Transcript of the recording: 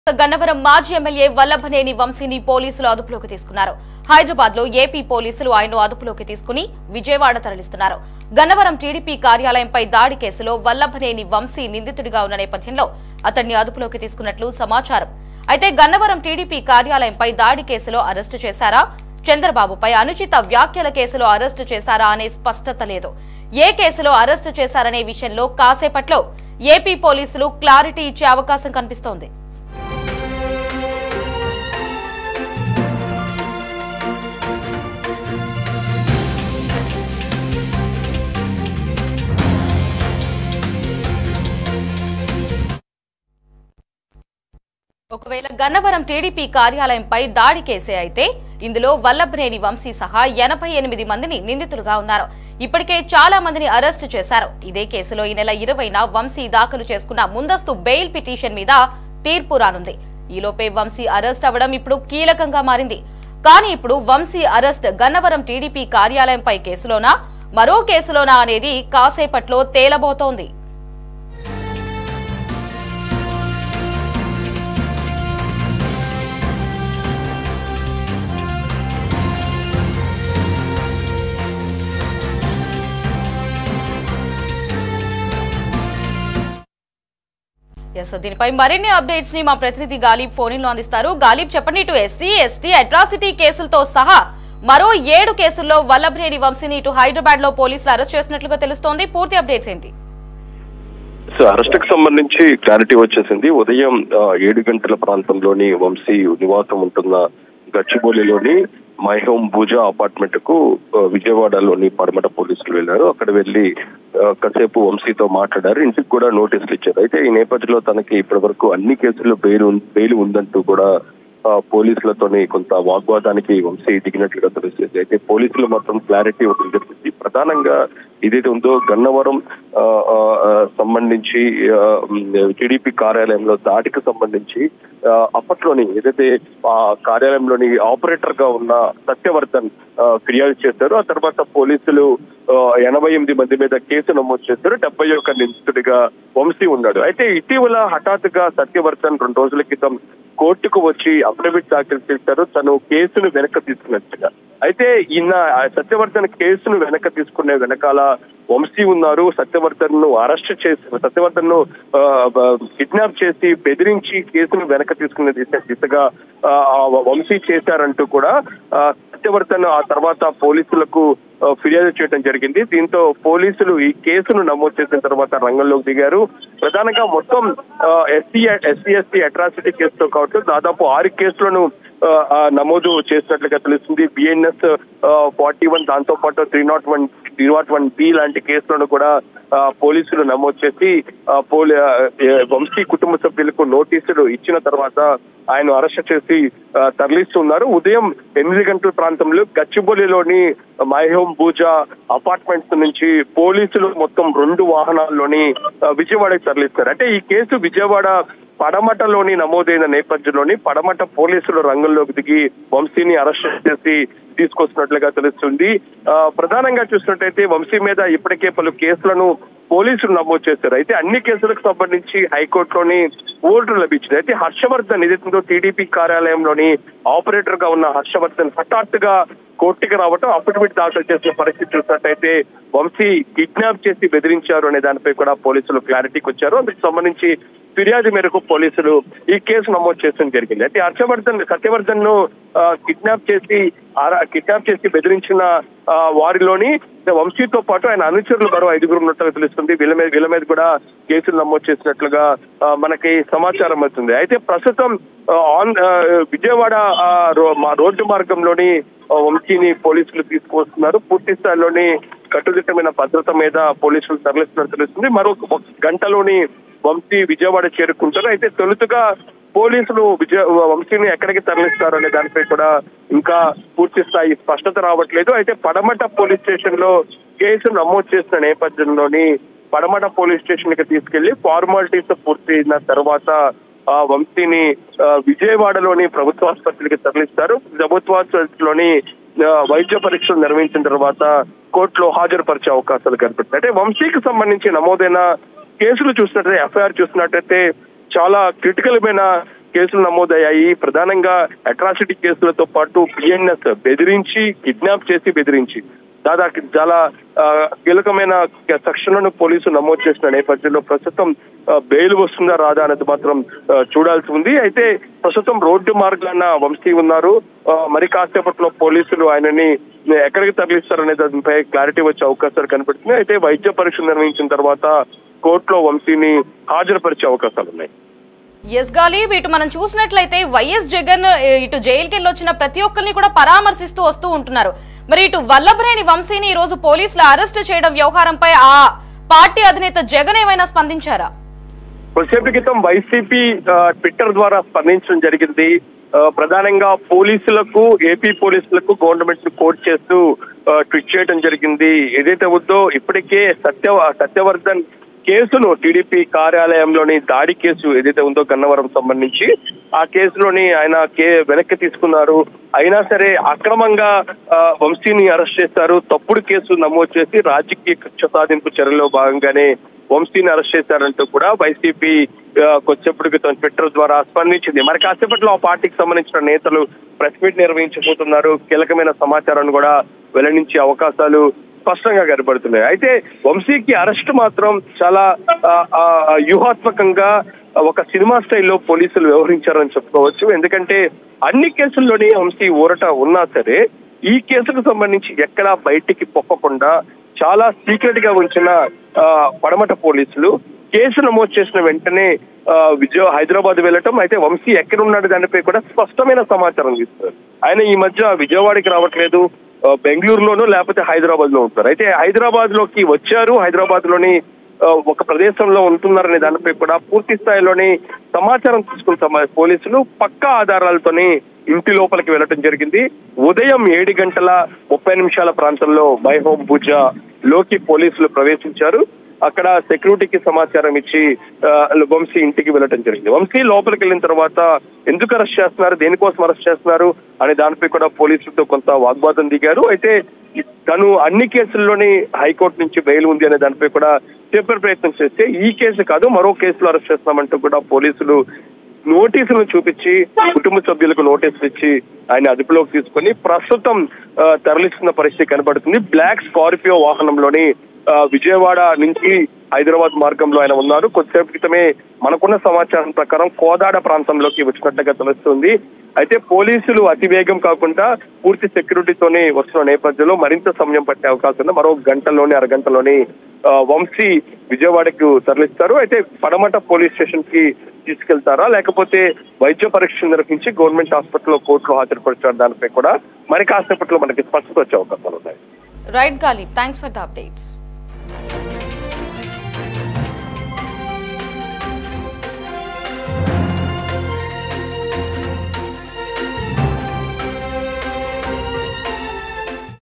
గన్నవరం మాజీ ఎమ్మెల్యే వల్లభనేని వంశీని పోలీసులు అదుపులోకి తీసుకున్నారు. హైదరాబాద్ లో ఏపీ పోలీసులు ఆయన్ను అదుపులోకి తీసుకుని విజయవాడ తరలిస్తున్నారు. గన్నవరం టీడీపీ కార్యాలయంపై దాడి కేసులో వల్లభనేని వంశీ నిందితుడిగా ఉన్న నేపథ్యంలో అతన్ని అదుపులోకి తీసుకున్నట్లు సమాచారం. అయితే గన్నవరం టీడీపీ కార్యాలయంపై దాడి కేసులో అరెస్టు చేశారా, చంద్రబాబుపై అనుచిత వ్యాఖ్యల కేసులో అరెస్టు చేశారా అనే స్పష్టత లేదు. ఏ కేసులో అరెస్టు చేశారనే విషయంలో కాసేపట్లో ఏపీ పోలీసులు క్లారిటీ ఇచ్చే అవకాశం కనిపిస్తోంది. ఒకవేళ గన్నవరం టీడీపీ కార్యాలయంపై దాడి కేసే అయితే ఇందులో వల్లభనేని వంశీ సహా 88 మందిని నిందితులుగా ఉన్నారు. ఇప్పటికే చాలా మందిని అరెస్టు చేశారు. ఇదే కేసులో ఈ నెల 20న వంశీ దాఖలు చేసుకున్న ముందస్తు బెయిల్ పిటిషన్ మీద తీర్పు రానుంది. ఈలోపే వంశీ అరెస్ట్ అవ్వడం ఇప్పుడు కీలకంగా మారింది. కానీ ఇప్పుడు వంశీ అరెస్ట్ గన్నవరం టీడీపీ కార్యాలయంపై కేసులోనా, మరో కేసులోనా అనేది కాసేపట్లో తేలబోతోంది. దీనిపై మరిన్ని అప్డేట్స్ ని మా ప్రతినిధి గాలిబ్ ఫోన్ లో అందిస్తారు. గాలిబ్, చెప్పండి, ఇటు ఎస్సీ ఎస్టీ అట్రాసిటీ కేసులతో సహా మరో 7 కేసుల్లో వల్లభనేని వంశీని ఇటు హైదరాబాద్ లో పోలీసులు అరెస్ట్ చేసినట్లుగా తెలుస్తోంది. పూర్తి అప్డేట్స్ ఏంటి? అరెస్ట్ కు సంబంధించి క్లారిటీ వచ్చేసింది. ఉదయం 7 గంటల ప్రాంతంలోని వంశీ నివాసం ఉంటున్న గచ్చిబౌలిలోని మై హోమ్ భూజా అపార్ట్మెంట్ కు విజయవాడలోని పడమట పోలీసులు వెళ్లారు. అక్కడ వెళ్లి కాసేపు వంశీతో మాట్లాడారు. ఇంటికి కూడా నోటీసులు ఇచ్చారు. అయితే ఈ నేపథ్యంలో తనకి ఇప్పటి వరకు అన్ని కేసుల్లో బెయిల్ ఉందంటూ కూడా పోలీసులతోని కొంత వాగ్వాదానికి వంశీ దిగినట్లుగా తెలుస్తుంది. అయితే పోలీసులు మాత్రం క్లారిటీ ఒకటి చెప్పింది. ప్రధానంగా ఏదైతే ఉందో గన్నవరం సంబంధించి టీడీపీ కార్యాలయంలో దాడికి సంబంధించి అప్పట్లోని ఏదైతే ఆ కార్యాలయంలోని ఆపరేటర్ గా ఉన్న సత్యవర్ధన్ ఫిర్యాదు చేశారు. ఆ తర్వాత పోలీసులు 88 మంది మీద కేసు నమోదు చేశారు. 71 నిందితుడిగా వంశీ ఉన్నాడు. అయితే ఇటీవల హఠాత్తుగా సత్యవర్ధన్ 2 రోజుల క్రితం కోర్టుకు వచ్చి అఫిడవిట్ దాఖలు చేశారు, తను కేసును వెనక్కి తీసుకున్నట్టుగా. అయితే ఈయన సత్యవర్ధన్ కేసును వెనక్కి తీసుకునే వెనకాల వంశీ ఉన్నారు. సత్యవర్ధన్ ను అరెస్ట్ చేసి సత్యవర్ధన్ ను కిడ్నాప్ చేసి బెదిరించి కేసును వెనక్కి తీసుకునే దిశగా వంశీ చేశారంటూ కూడా సత్యవర్ధన్ ఆ తర్వాత పోలీసులకు ఫిర్యాదు చేయడం జరిగింది. దీంతో పోలీసులు ఈ కేసును నమోదు చేసిన తర్వాత రంగంలోకి దిగారు. ప్రధానంగా మొత్తం ఎస్సీ ఎస్టీ అట్రాసిటీ కేసుతో కాబట్టి దాదాపు 6 కేసులను నమోదు చేసినట్లుగా తెలుస్తుంది. బిఎన్ఎస్ 41, దాంతో పాటు 301B లాంటి కేసులను కూడా పోలీసులు నమోదు చేసి వంశీ కుటుంబ సభ్యులకు నోటీసులు ఇచ్చిన తర్వాత ఆయన అరెస్ట్ చేసి తరలిస్తున్నారు. ఉదయం 8 గంటల ప్రాంతంలో గచ్చిబౌలిలోని మై హోమ్ భూజా అపార్ట్మెంట్స్ నుంచి పోలీసులు మొత్తం 2 వాహనాల్లోని విజయవాడకి తరలిస్తారు. అంటే ఈ కేసు విజయవాడ పడమటలోని నమోదైన నేపథ్యంలోని పడమట పోలీసులు రంగంలోకి దిగి వంశీని అరెస్ట్ చేసి తీసుకొస్తున్నట్లుగా తెలుస్తుంది. ప్రధానంగా చూసినట్టయితే వంశీ మీద ఇప్పటికే పలు కేసులను పోలీసులు నమోదు చేశారు. అయితే అన్ని కేసులకు సంబంధించి హైకోర్టులోని ఓటు లభించింది. అయితే హర్షవర్ధన్ ఏదైతే టీడీపీ కార్యాలయంలోని ఆపరేటర్ గా ఉన్న హర్షవర్ధన్ హఠాత్తుగా కోర్టుకి రావటం, అఫిడవిట్ దాఖలు చేసిన పరిస్థితి చూసినట్టయితే వంశీ కిడ్నాప్ చేసి బెదిరించారు అనే దానిపై కూడా పోలీసులు క్లారిటీకి వచ్చారు. అందుకు సంబంధించి ఫిర్యాదు మేరకు పోలీసులు ఈ కేసు నమోదు చేయడం జరిగింది. అయితే సత్యవర్ధన్ ను కిడ్నాప్ చేసి బెదిరించిన వారిలోని వంశీతో పాటు ఆయన అనుచరులు మరో 5 ఉన్నట్టుగా తెలుస్తుంది. వీళ్ళ మీద కూడా కేసులు నమోదు చేసినట్లుగా మనకి సమాచారం అవుతుంది. అయితే ప్రస్తుతం విజయవాడ రోడ్డు మార్గంలోని వంశీని పోలీసులు తీసుకువస్తున్నారు. పూర్తి స్థాయిలోని కట్టుదిట్టమైన భద్రత మీద పోలీసులు తరలిస్తున్నట్టు తెలుస్తుంది. మరో 1 గంటలోని వంశీ విజయవాడ చేరుకుంటారు. అయితే తొలుతగా పోలీసులు వంశీని ఎక్కడికి తరలిస్తారు అనే దానిపై కూడా ఇంకా పూర్తి స్థాయి స్పష్టత రావట్లేదు. అయితే పడమట పోలీస్ స్టేషన్ లో కేసు నమోదు చేసిన నేపథ్యంలోని పడమట పోలీస్ స్టేషన్ కి తీసుకెళ్లి ఫార్మాలిటీస్ పూర్తయిన తర్వాత వంశీని విజయవాడలోని ప్రభుత్వ ఆసుపత్రికి తరలిస్తారు. ప్రభుత్వ ఆసుపత్రిలోని వైద్య పరీక్షలు నిర్వహించిన తర్వాత కోర్టులో హాజరుపరిచే అవకాశాలు కనిపిస్తాయి. అంటే వంశీకి సంబంధించి నమోదైన కేసులు చూసినట్లయితే ఎఫ్ఐఆర్ చూసినట్లయితే చాలా క్రిటికల్ మైన కేసులు నమోదయ్యాయి. ప్రధానంగా అట్రాసిటీ కేసులతో పాటు పిఎన్ఎస్ బెదిరించి, కిడ్నాప్ చేసి బెదిరించి దాదాపు చాలా కీలకమైన సెక్షన్లను పోలీసులు నమోదు చేసిన నేపథ్యంలో ప్రస్తుతం బెయిల్ వస్తుందా రాదా అనేది మాత్రం చూడాల్సి ఉంది. అయితే ప్రస్తుతం రోడ్డు మార్గాన వంశీ ఉన్నారు. మరి కాసేపట్లో పోలీసులు ఆయనని ఎక్కడికి తరలిస్తారనే దానిపై క్లారిటీ వచ్చే అవకాశాలు కనబడుతున్నాయి. అయితే వైద్య పరీక్షలు నిర్వహించిన తర్వాత కోర్టులో వంశీని హాజరుపరిచే అవకాశాలు ఉన్నాయి. ఎస్ గాలిబ్, ఇటు మనం చూసినట్లయితే వైఎస్ జగన్ ఇటు జైలుకి వెళ్ళి వచ్చిన ప్రతి ఒక్కరిని కూడా పరామర్శిస్తూ వస్తూ ఉంటున్నారు. మరి ఇటు వల్లభనేని వంశీని ఈ రోజు పోలీసులు అరెస్ట్ చేయడం వ్యవహారంపై ఆ పార్టీ అధినేత జగన్ ఏమైనా స్పందించారా? కొద్దిసేపటి క్రితం వైసీపీ ట్విట్టర్ ద్వారా స్పందించడం జరిగింది. ప్రధానంగా పోలీసులకు, ఏపీ పోలీసులకు గవర్నమెంట్ ను కోట్ చేస్తూ ట్వీట్ చేయడం జరిగింది. ఏదైతే ఉందో ఇప్పటికే సత్యవర్ధన్ కేసును టీడీపీ కార్యాలయంలోని దాడి కేసు ఏదైతే ఉందో గన్నవరం సంబంధించి ఆ కేసులోని ఆయన వెనక్కి తీసుకున్నారు. అయినా సరే అక్రమంగా వంశీని అరెస్ట్ చేశారు. తప్పుడు కేసు నమోదు చేసి రాజకీయ కక్ష సాధింపు చర్యలో భాగంగానే వంశీని అరెస్ట్ చేశారంటూ కూడా వైసీపీ కొద్దిసేపటి క్రితం ట్విట్టర్ ద్వారా స్పందించింది. మరి కాసేపట్లో ఆ పార్టీకి సంబంధించిన నేతలు ప్రెస్ మీట్ నిర్వహించబోతున్నారు. కీలకమైన సమాచారాన్ని కూడా వెల్లడించే అవకాశాలు స్పష్టంగా కనబడుతున్నాయి. అయితే వంశీకి అరెస్ట్ మాత్రం చాలా వ్యూహాత్మకంగా ఒక సినిమా స్టైల్లో పోలీసులు వ్యవహరించారని చెప్పుకోవచ్చు. ఎందుకంటే అన్ని కేసుల్లోని వంశీ ఊరట ఉన్నా సరే ఈ కేసుకు సంబంధించి ఎక్కడా బయటికి పొక్కకుండా చాలా సీక్రెట్ గా ఉంచిన పడమట పోలీసులు కేసు నమోదు చేసిన వెంటనే హైదరాబాద్ వెళ్ళటం, అయితే వంశీ ఎక్కడున్నాడు దానిపై కూడా స్పష్టమైన సమాచారం ఇస్తారు. ఆయన ఈ మధ్య విజయవాడకి రావట్లేదు, బెంగళూరులోనూ లేకపోతే హైదరాబాద్ లో ఉంటారు. అయితే హైదరాబాద్ లోకి వచ్చారు, హైదరాబాద్ లోని ఒక ప్రదేశంలో ఉంటున్నారనే దానిపై కూడా పూర్తి స్థాయిలోని సమాచారం తీసుకున్న పోలీసులు పక్కా ఆధారాలతోని ఇంటి లోపలికి వెళ్ళటం జరిగింది. ఉదయం 7:30 ప్రాంతంలో మై హోమ్ పూజ లోకి పోలీసులు ప్రవేశించారు. అక్కడ సెక్యూరిటీకి సమాచారం ఇచ్చి వంశీ ఇంటికి వెళ్ళటం జరిగింది. వంశీ లోపలికి వెళ్ళిన తర్వాత ఎందుకు అరెస్ట్ చేస్తున్నారు, దేనికోసం అరెస్ట్ చేస్తున్నారు అనే దానిపై కూడా పోలీసులతో కొంత వాగ్వాదం దిగారు. అయితే తను అన్ని కేసుల్లోని హైకోర్టు నుంచి బెయిల్ ఉంది అనే దానిపై కూడా చెప్పే ప్రయత్నం చేస్తే ఈ కేసు కాదు మరో కేసులో అరెస్ట్ చేస్తున్నామంటూ కూడా పోలీసులు నోటీసులను చూపించి కుటుంబ సభ్యులకు నోటీసులు ఇచ్చి ఆయన అదుపులోకి తీసుకొని ప్రస్తుతం తరలిస్తున్న పరిస్థితి కనబడుతుంది. బ్లాక్ స్కార్పియో వాహనంలోని విజయవాడ నుంచి హైదరాబాద్ మార్గంలో ఆయన ఉన్నారు. కొద్దిసేపు క్రితమే మనకున్న సమాచారం ప్రకారం కోదాడ ప్రాంతంలోకి వచ్చినట్టుగా తెలుస్తుంది. అయితే పోలీసులు అతివేగం కాకుండా పూర్తి సెక్యూరిటీతోనే వస్తున్న నేపథ్యంలో మరింత సమయం పట్టే అవకాశం ఉంది. మరో అరగంటలోని వంశీ విజయవాడకు తరలిస్తారు. అయితే పడమట పోలీస్ స్టేషన్ కి తీసుకెళ్తారా లేకపోతే వైద్య పరీక్షలు నిర్వహించి గవర్నమెంట్ హాస్పిటల్లో కోర్టులో హాజరుపరిచారు దానిపై కూడా మరి కాసేపట్లో మనకి స్పష్టత వచ్చే అవకాశాలు ఉన్నాయి. Right Ghalib, thanks for the updates.